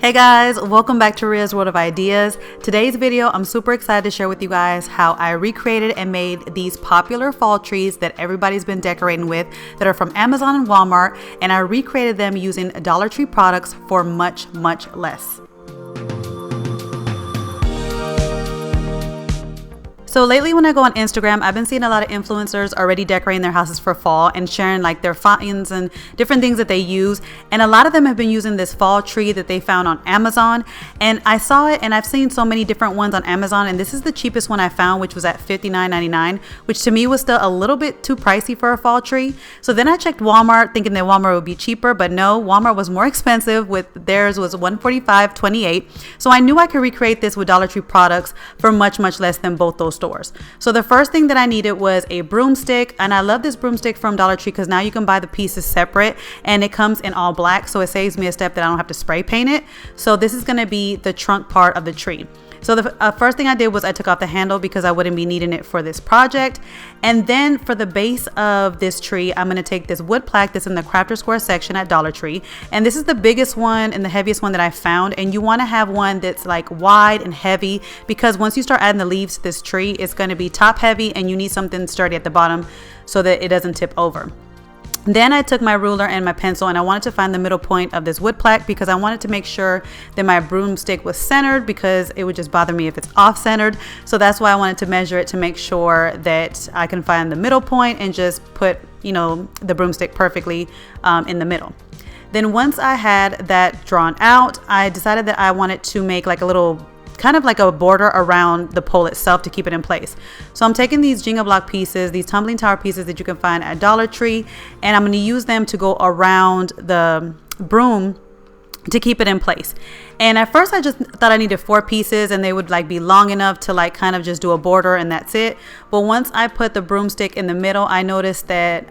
Hey guys, welcome back to RIA'S World of Ideas. Today's video, I'm super excited to share with you guys how I recreated and made these popular fall trees that everybody's been decorating with that are from Amazon and Walmart, and I recreated them using Dollar Tree products for much less. So lately when I go on Instagram, I've been seeing a lot of influencers already decorating their houses for fall and sharing like their finds and different things that they use. And a lot of them have been using this fall tree that they found on Amazon. And I saw it and I've seen so many different ones on Amazon. And this is the cheapest one I found, which was at $59.99, which to me was still a little bit too pricey for a fall tree. So then I checked Walmart thinking that Walmart would be cheaper, but no, Walmart was more expensive. With theirs was $145.28. So I knew I could recreate this with Dollar Tree products for much less than both those stores. So the first thing that I needed was a broomstick, and I love this broomstick from Dollar Tree because now you can buy the pieces separate and it comes in all black, so it saves me a step that I don't have to spray paint it. So this is going to be the trunk part of the tree. So the first thing I did was I took off the handle because I wouldn't be needing it for this project. And then for the base of this tree, I'm going to take this wood plaque that's in the Crafter Square section at Dollar Tree. And this is the biggest one and the heaviest one that I found. And you want to have one that's like wide and heavy because once you start adding the leaves to this tree, it's going to be top heavy and you need something sturdy at the bottom so that it doesn't tip over. Then I took my ruler and my pencil and I wanted to find the middle point of this wood plaque because I wanted to make sure that my broomstick was centered because it would just bother me if it's off centered. So that's why I wanted to measure it to make sure that I can find the middle point and just put, the broomstick perfectly in the middle. Then once I had that drawn out, I decided that I wanted to make like a little kind of like a border around the pole itself to keep it in place. So I'm taking these Jenga block pieces, these tumbling tower pieces that you can find at Dollar Tree, and I'm going to use them to go around the broom to keep it in place. And at first I just thought I needed 4 pieces and they would like be long enough to like kind of just do a border and that's it. But once I put the broomstick in the middle, I noticed that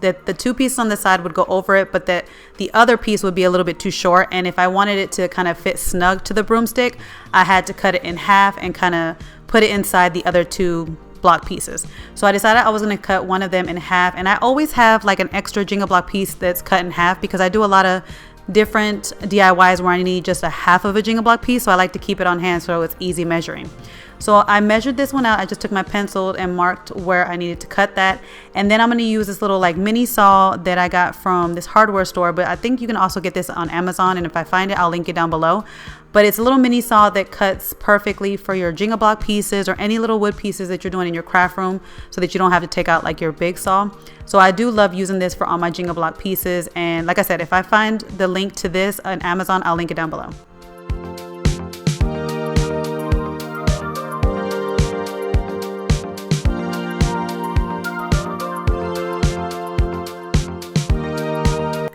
that the 2 pieces on the side would go over it, but that the other piece would be a little bit too short. And if I wanted it to kind of fit snug to the broomstick, I had to cut it in half and kind of put it inside the other 2 block pieces. So I decided I was going to cut one of them in half. And I always have like an extra Jenga block piece that's cut in half because I do a lot of different DIYs where I need just a half of a Jenga block piece. So I like to keep it on hand so it's easy measuring. So I measured this one out. I just took my pencil and marked where I needed to cut that. And then I'm going to use this little like mini saw that I got from this hardware store. But I think you can also get this on Amazon. And if I find it, I'll link it down below. But it's a little mini saw that cuts perfectly for your Jenga block pieces or any little wood pieces that you're doing in your craft room so that you don't have to take out like your big saw. So I do love using this for all my Jenga block pieces. And like I said, if I find the link to this on Amazon, I'll link it down below.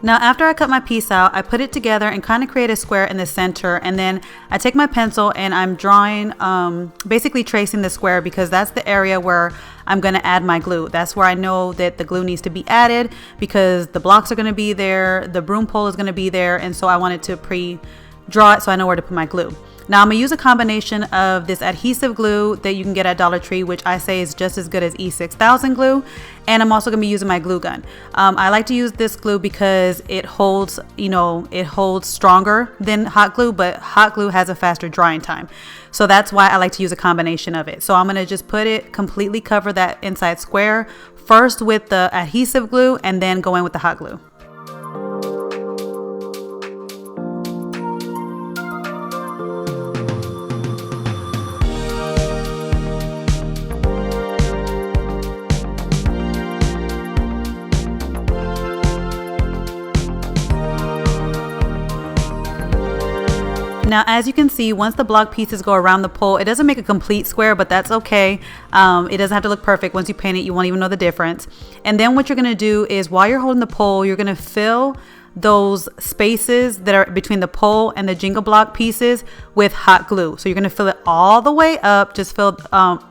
Now after I cut my piece out, I put it together and kind of create a square in the center, and then I take my pencil and I'm drawing, basically tracing the square because that's the area where I'm going to add my glue. That's where I know that the glue needs to be added because the blocks are going to be there, the broom pole is going to be there, and so I wanted to pre-draw it so I know where to put my glue. Now I'm going to use a combination of this adhesive glue that you can get at Dollar Tree, which I say is just as good as E6000 glue. And I'm also going to be using my glue gun. I like to use this glue because it holds, it holds stronger than hot glue, but hot glue has a faster drying time. So that's why I like to use a combination of it. So I'm going to just put it, completely cover that inside square first with the adhesive glue and then go in with the hot glue. Now, as you can see, once the block pieces go around the pole, it doesn't make a complete square, but that's okay. It doesn't have to look perfect. Once you paint it, you won't even know the difference. And then what you're going to do is while you're holding the pole, you're going to fill those spaces that are between the pole and the Jenga block pieces with hot glue. So you're going to fill it all the way up, just fill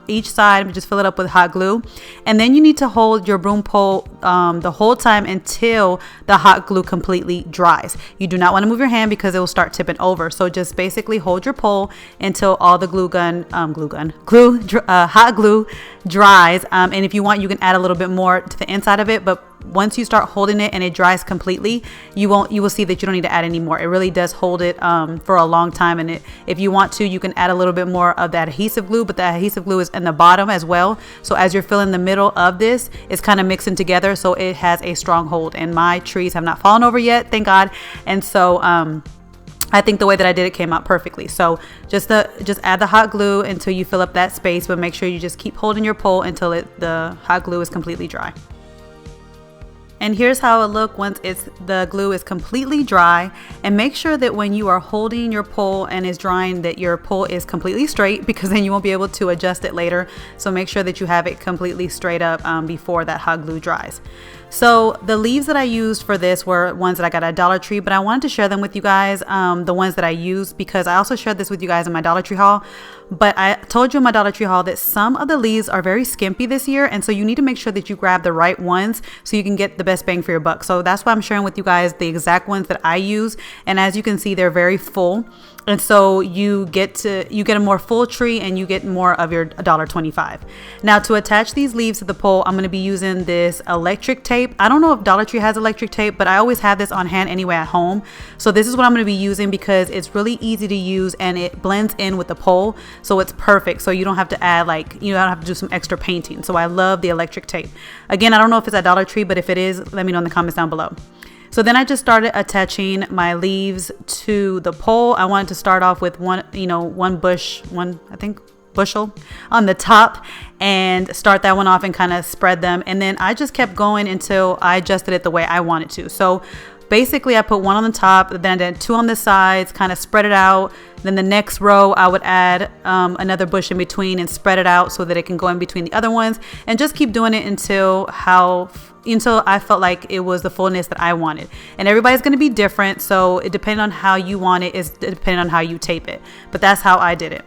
each side, just fill it up with hot glue. And then you need to hold your broom pole the whole time until the hot glue completely dries. You do not want to move your hand because it will start tipping over. So just basically hold your pole until all the hot glue dries. And if you want, you can add a little bit more to the inside of it, but once you start holding it and it dries completely, you will see that you don't need to add any more. It really does hold it for a long time. And if you want to, you can add a little bit more of that adhesive glue, but the adhesive glue is in the bottom as well. So as you're filling the middle of this, it's kind of mixing together, so it has a strong hold. And my trees have not fallen over yet, thank God. And so I think the way that I did it came out perfectly. So just add the hot glue until you fill up that space, but make sure you just keep holding your pole until the hot glue is completely dry. And here's how it looks once the glue is completely dry. And make sure that when you are holding your pole and it's drying, that your pole is completely straight, because then you won't be able to adjust it later. So make sure that you have it completely straight up before that hot glue dries. So the leaves that I used for this were ones that I got at Dollar Tree, but I wanted to share them with you guys, the ones that I used, because I also shared this with you guys in my Dollar Tree haul. But I told you in my Dollar Tree haul that some of the leaves are very skimpy this year, and so you need to make sure that you grab the right ones so you can get the best bang for your buck. So that's why I'm sharing with you guys the exact ones that I use, and as you can see, they're very full. And so you get a more full tree and you get more of your $1.25. Now to attach these leaves to the pole, I'm going to be using this electric tape. I don't know if Dollar Tree has electric tape, but I always have this on hand anyway at home. So this is what I'm going to be using because it's really easy to use and it blends in with the pole. So it's perfect. So you don't have to add you don't have to do some extra painting. So I love the electric tape. Again, I don't know if it's at Dollar Tree, but if it is, let me know in the comments down below. So then I just started attaching my leaves to the pole. I wanted to start off with one bushel on the top and start that one off and kind of spread them. And then I just kept going until I adjusted it the way I wanted to. So basically I put one on the top, then I did two on the sides, kind of spread it out. Then the next row I would add another bush in between and spread it out so that it can go in between the other ones, and just keep doing it until I felt like it was the fullness that I wanted. And everybody's going to be different, so it depends on how you want it, is depending on how you tape it. But that's how I did it.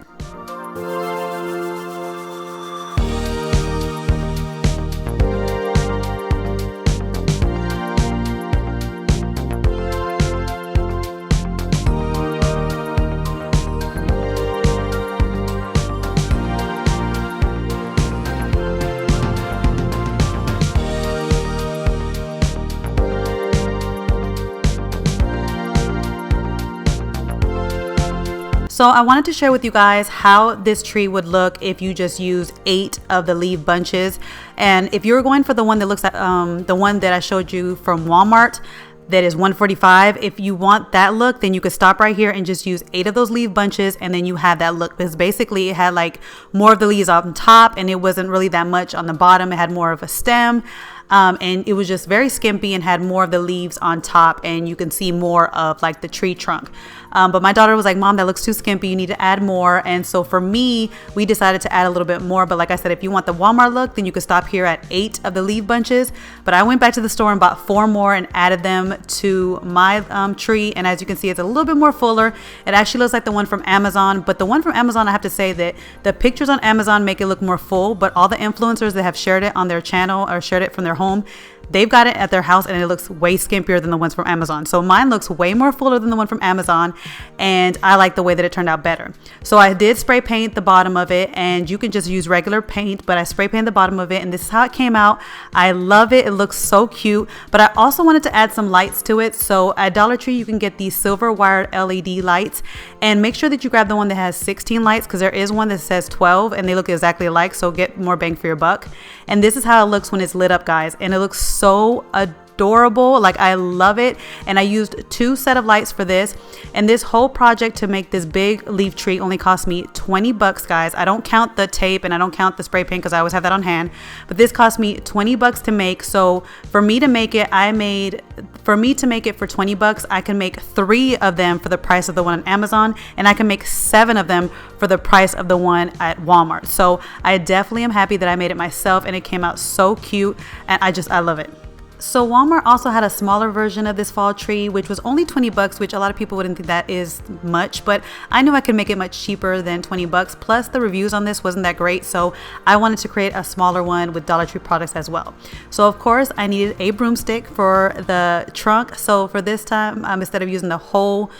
So I wanted to share with you guys how this tree would look if you just use 8 of the leaf bunches. And if you're going for the one that looks like the one that I showed you from Walmart, that is $145. If you want that look, then you could stop right here and just use 8 of those leaf bunches, and then you have that look. Because basically it had like more of the leaves on top and it wasn't really that much on the bottom. It had more of a stem. And it was just very skimpy and had more of the leaves on top, and you can see more of like the tree trunk. But my daughter was like, Mom, that looks too skimpy, you need to add more. And so for me, we decided to add a little bit more. But like I said, if you want the Walmart look, then you could stop here at 8 of the leaf bunches. But I went back to the store and bought 4 more and added them to my tree. And as you can see, it's a little bit more fuller. It actually looks like the one from Amazon, but the one from Amazon, I have to say that the pictures on Amazon make it look more full, but all the influencers that have shared it on their channel or shared it from their home, they've got it at their house and it looks way skimpier than the ones from Amazon. So mine looks way more fuller than the one from Amazon, and I like the way that it turned out better. So I did spray paint the bottom of it, and you can just use regular paint, but I spray painted the bottom of it, and this is how it came out. I love it. It looks so cute, but I also wanted to add some lights to it. So at Dollar Tree, you can get these silver wired LED lights, and make sure that you grab the one that has 16 lights, because there is one that says 12 and they look exactly alike, so get more bang for your buck. And this is how it looks when it's lit up, guys, and it looks so adorable. Like, I love it. And I used 2 sets of lights for this, and this whole project to make this big leaf tree only cost me $20, guys. I don't count the tape and I don't count the spray paint because I always have that on hand, but this cost me $20 to make. So for me to make it, for $20, I can make 3 of them for the price of the one on Amazon, and I can make 7 of them for the price of the one at Walmart. So I definitely am happy that I made it myself, and it came out so cute, and I love it. So Walmart also had a smaller version of this fall tree, which was only $20, which a lot of people wouldn't think that is much, but I knew I could make it much cheaper than $20. Plus the reviews on this wasn't that great, so I wanted to create a smaller one with Dollar Tree products as well. So of course I needed a broomstick for the trunk. So for this time, instead of using the whole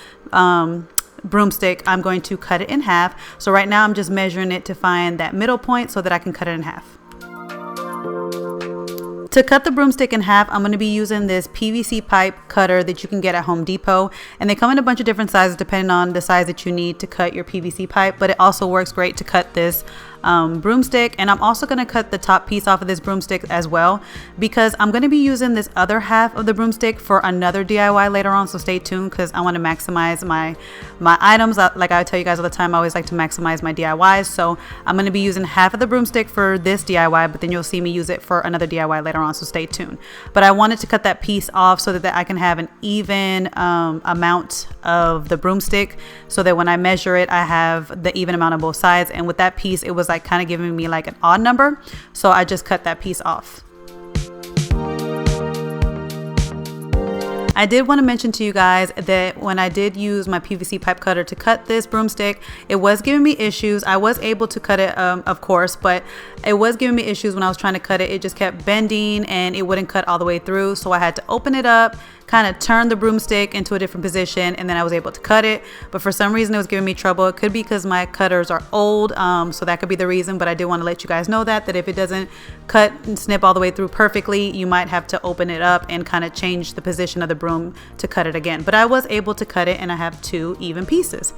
broomstick, I'm going to cut it in half. So right now I'm just measuring it to find that middle point so that I can cut it in half. To cut the broomstick in half, I'm going to be using this PVC pipe cutter that you can get at Home Depot. And they come in a bunch of different sizes depending on the size that you need to cut your PVC pipe. But it also works great to cut this broomstick. And I'm also going to cut the top piece off of this broomstick as well, because I'm going to be using this other half of the broomstick for another DIY later on. So stay tuned, because I want to maximize my items. Like I tell you guys all the time, I always like to maximize my DIYs. So I'm going to be using half of the broomstick for this DIY, but then you'll see me use it for another DIY later on. So stay tuned. But I wanted to cut that piece off so that I can have an even amount of the broomstick, so that when I measure it, I have the even amount on both sides. And with that piece, it was like kind of giving me like an odd number, so I just cut that piece off. I did want to mention to you guys that when I did use my PVC pipe cutter to cut this broomstick, it was giving me issues. I was able to cut it, of course, but it was giving me issues when I was trying to cut it. It just kept bending and it wouldn't cut all the way through. So I had to open it up, kind of turn the broomstick into a different position, and then I was able to cut it. But for some reason, it was giving me trouble. It could be because my cutters are old, so that could be the reason. But I did want to let you guys know that if it doesn't cut and snip all the way through perfectly, you might have to open it up and kind of change the position of the broom to cut it again. But I was able to cut it, and I have 2 even pieces.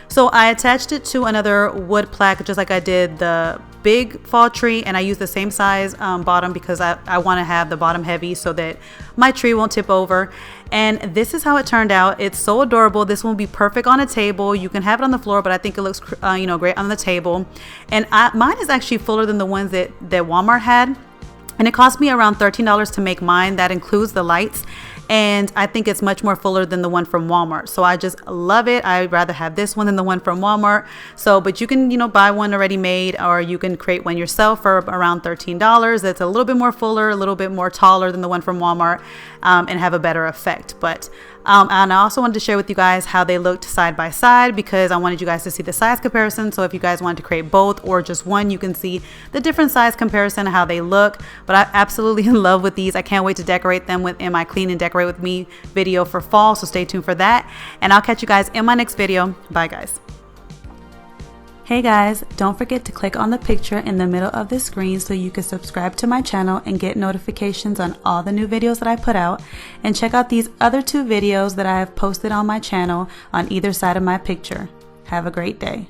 So I attached it to another wood plaque, just like I did the big fall tree, and I used the same size bottom because I want to have the bottom heavy so that my tree won't tip over. And this is how it turned out. It's so adorable. This will be perfect on a table. You can have it on the floor, but I think it looks great on the table. And mine is actually fuller than the ones that Walmart had, and it cost me around $13 to make mine. That includes the lights. And I think it's much more fuller than the one from Walmart. So I just love it. I'd rather have this one than the one from Walmart. So, but you can, buy one already made, or you can create one yourself for around $13. That's a little bit more fuller, a little bit more taller than the one from Walmart, and have a better effect. But and I also wanted to share with you guys how they looked side by side, because I wanted you guys to see the size comparison. So if you guys wanted to create both or just one, you can see the different size comparison, how they look. But I absolutely in love with these. I can't wait to decorate them in my clean and decorate with me video for fall. So stay tuned for that, and I'll catch you guys in my next video. Bye guys. Hey guys, don't forget to click on the picture in the middle of the screen so you can subscribe to my channel and get notifications on all the new videos that I put out. And check out these other 2 videos that I have posted on my channel on either side of my picture. Have a great day.